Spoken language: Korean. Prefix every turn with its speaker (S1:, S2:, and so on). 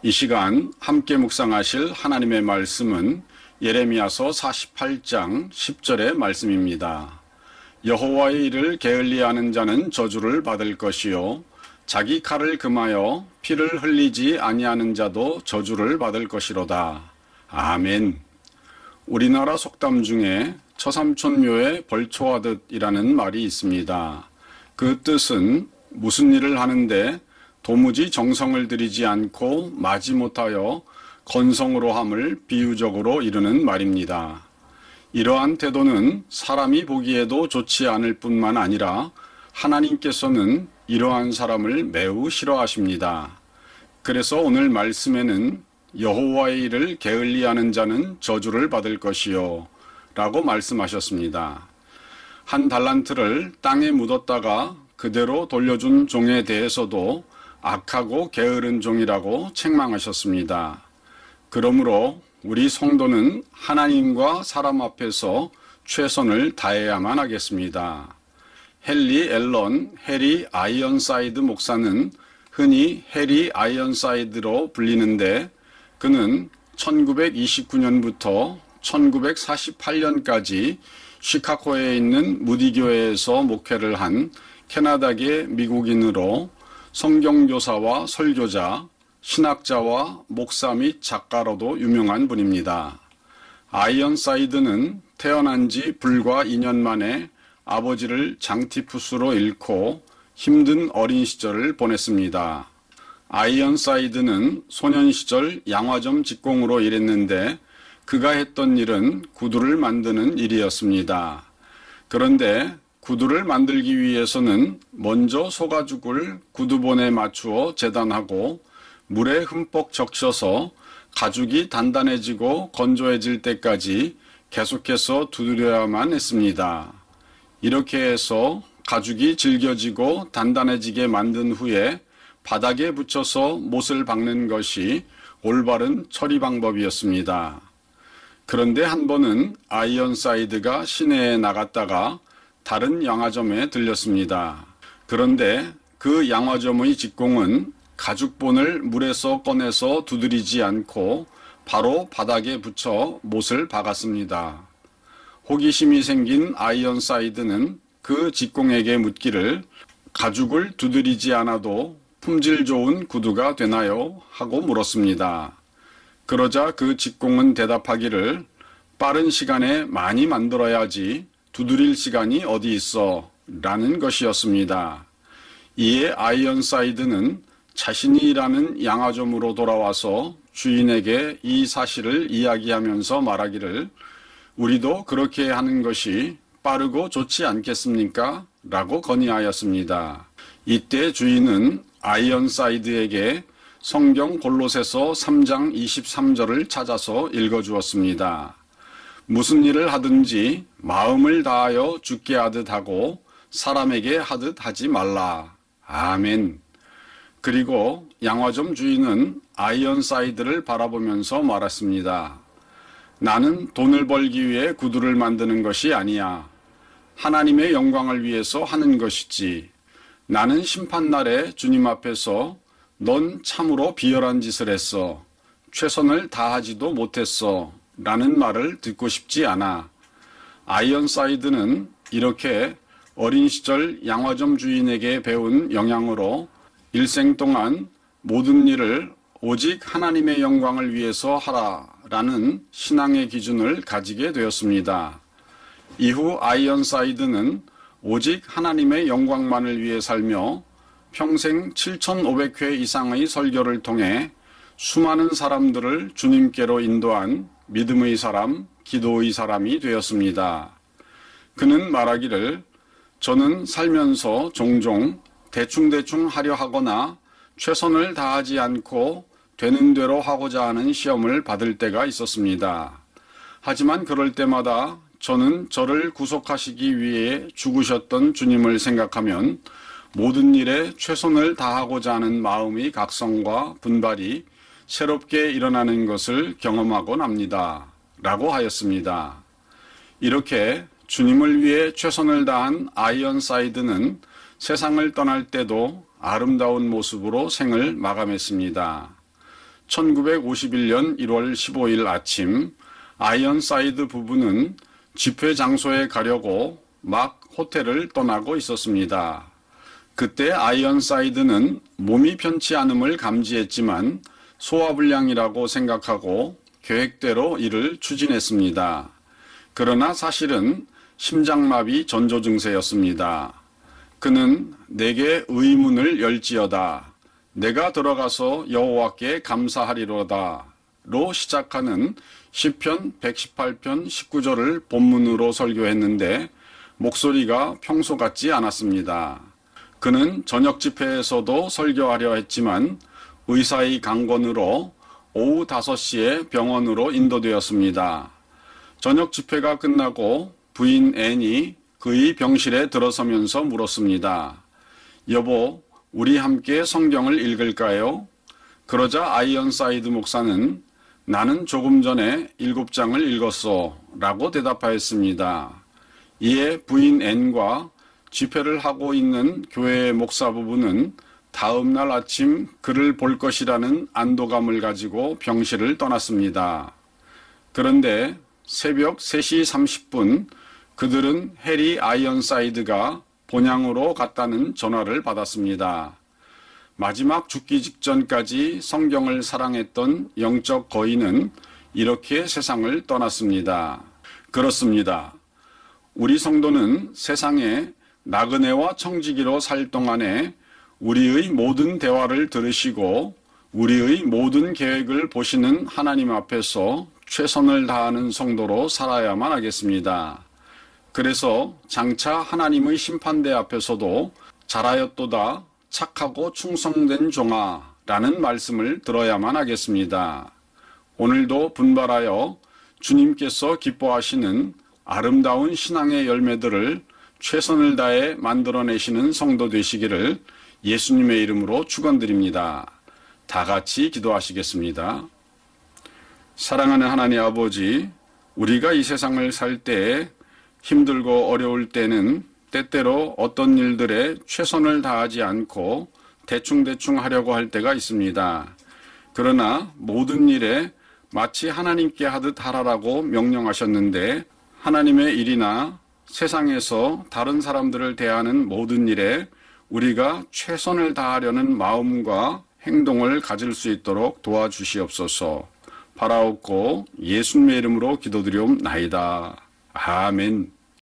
S1: 이 시간 함께 묵상하실 하나님의 말씀은 예레미야서 48장 10절의 말씀입니다. 여호와의 일을 게을리하는 자는 저주를 받을 것이요 자기 칼을 금하여 피를 흘리지 아니하는 자도 저주를 받을 것이로다. 아멘. 우리나라 속담 중에 처삼촌묘에 벌초하듯이라는 말이 있습니다. 그 뜻은 무슨 일을 하는데 도무지 정성을 들이지 않고 마지못하여 건성으로 함을 비유적으로 이르는 말입니다. 이러한 태도는 사람이 보기에도 좋지 않을 뿐만 아니라 하나님께서는 이러한 사람을 매우 싫어하십니다. 그래서 오늘 말씀에는 여호와의 일을 게을리하는 자는 저주를 받을 것이요 라고 말씀하셨습니다. 한 달란트를 땅에 묻었다가 그대로 돌려준 종에 대해서도 악하고 게으른 종이라고 책망하셨습니다. 그러므로 우리 성도는 하나님과 사람 앞에서 최선을 다해야만 하겠습니다. 헨리 앨런 해리 아이언사이드 목사는 흔히 해리 아이언사이드로 불리는데 그는 1929년부터 1948년까지 시카고에 있는 무디교회에서 목회를 한 캐나다계 미국인으로 성경교사와 설교자, 신학자와 목사 및 작가로도 유명한 분입니다. 아이언사이드는 태어난 지 불과 2년 만에 아버지를 장티푸스로 잃고 힘든 어린 시절을 보냈습니다. 아이언사이드는 소년 시절 양화점 직공으로 일했는데 그가 했던 일은 구두를 만드는 일이었습니다. 그런데 구두를 만들기 위해서는 먼저 소가죽을 구두본에 맞추어 재단하고 물에 흠뻑 적셔서 가죽이 단단해지고 건조해질 때까지 계속해서 두드려야만 했습니다. 이렇게 해서 가죽이 질겨지고 단단해지게 만든 후에 바닥에 붙여서 못을 박는 것이 올바른 처리 방법이었습니다. 그런데 한 번은 아이언사이드가 시내에 나갔다가 다른 양화점에 들렸습니다. 그런데 그 양화점의 직공은 가죽본을 물에서 꺼내서 두드리지 않고 바로 바닥에 붙여 못을 박았습니다. 호기심이 생긴 아이언사이드는 그 직공에게 묻기를 가죽을 두드리지 않아도 품질 좋은 구두가 되나요? 하고 물었습니다. 그러자 그 직공은 대답하기를 빠른 시간에 많이 만들어야지 두드릴 시간이 어디 있어 라는 것이었습니다. 이에 아이언사이드는 자신이 일하는 양화점으로 돌아와서 주인에게 이 사실을 이야기하면서 말하기를 우리도 그렇게 하는 것이 빠르고 좋지 않겠습니까? 라고 건의하였습니다. 이때 주인은 아이언사이드에게 성경 골로새서 3장 23절을 찾아서 읽어주었습니다. 무슨 일을 하든지 마음을 다하여 주께 하듯 하고 사람에게 하듯 하지 말라. 아멘. 그리고 양화점 주인은 아이언사이드를 바라보면서 말했습니다. 나는 돈을 벌기 위해 구두를 만드는 것이 아니야. 하나님의 영광을 위해서 하는 것이지. 나는 심판날에 주님 앞에서 넌 참으로 비열한 짓을 했어. 최선을 다하지도 못했어. 라는 말을 듣고 싶지 않아. 아이언사이드는 이렇게 어린 시절 양화점 주인에게 배운 영향으로 일생 동안 모든 일을 오직 하나님의 영광을 위해서 하라라는 신앙의 기준을 가지게 되었습니다. 이후 아이언사이드는 오직 하나님의 영광만을 위해 살며 평생 7,500회 이상의 설교를 통해 수많은 사람들을 주님께로 인도한 믿음의 사람, 기도의 사람이 되었습니다. 그는 말하기를 저는 살면서 종종 대충대충 하려 하거나 최선을 다하지 않고 되는 대로 하고자 하는 시험을 받을 때가 있었습니다. 하지만 그럴 때마다 저는 저를 구속하시기 위해 죽으셨던 주님을 생각하면 모든 일에 최선을 다하고자 하는 마음의 각성과 분발이 새롭게 일어나는 것을 경험하곤 합니다. 라고 하였습니다. 이렇게 주님을 위해 최선을 다한 아이언사이드는 세상을 떠날 때도 아름다운 모습으로 생을 마감했습니다. 1951년 1월 15일 아침 아이언사이드 부부는 집회 장소에 가려고 막 호텔을 떠나고 있었습니다. 그때 아이언사이드는 몸이 편치 않음을 감지했지만 소화불량이라고 생각하고 계획대로 일을 추진했습니다. 그러나 사실은 심장마비 전조 증세였습니다. 그는 내게 의문을 열지어다. 내가 들어가서 여호와께 감사하리로다. 로 시작하는 시편 118편 19절을 본문으로 설교했는데 목소리가 평소 같지 않았습니다. 그는 저녁 집회에서도 설교하려 했지만 의사의 강권으로 오후 5시에 병원으로 인도되었습니다. 저녁 집회가 끝나고 부인 앤이 그의 병실에 들어서면서 물었습니다. 여보, 우리 함께 성경을 읽을까요? 그러자 아이언사이드 목사는 나는 조금 전에 7장을 읽었어 라고 대답하였습니다. 이에 부인 앤과 집회를 하고 있는 교회의 목사 부부는 다음 날 아침 그를 볼 것이라는 안도감을 가지고 병실을 떠났습니다. 그런데 새벽 3시 30분 그들은 해리 아이언사이드가 본향으로 갔다는 전화를 받았습니다. 마지막 죽기 직전까지 성경을 사랑했던 영적 거인은 이렇게 세상을 떠났습니다. 그렇습니다. 우리 성도는 세상에 나그네와 청지기로 살 동안에 우리의 모든 대화를 들으시고 우리의 모든 계획을 보시는 하나님 앞에서 최선을 다하는 성도로 살아야만 하겠습니다. 그래서 장차 하나님의 심판대 앞에서도 잘하였도다 착하고 충성된 종아 라는 말씀을 들어야만 하겠습니다. 오늘도 분발하여 주님께서 기뻐하시는 아름다운 신앙의 열매들을 최선을 다해 만들어내시는 성도 되시기를 예수님의 이름으로 축원드립니다. 다 같이 기도하시겠습니다. 사랑하는 하나님 아버지, 우리가 이 세상을 살 때에 힘들고 어려울 때는 때때로 어떤 일들에 최선을 다하지 않고 대충대충 하려고 할 때가 있습니다. 그러나 모든 일에 마치 하나님께 하듯 하라라고 명령하셨는데 하나님의 일이나 세상에서 다른 사람들을 대하는 모든 일에 우리가 최선을 다하려는 마음과 행동을 가질 수 있도록 도와주시옵소서. 바라옵고 예수님의 이름으로 기도드리옵나이다. 아멘.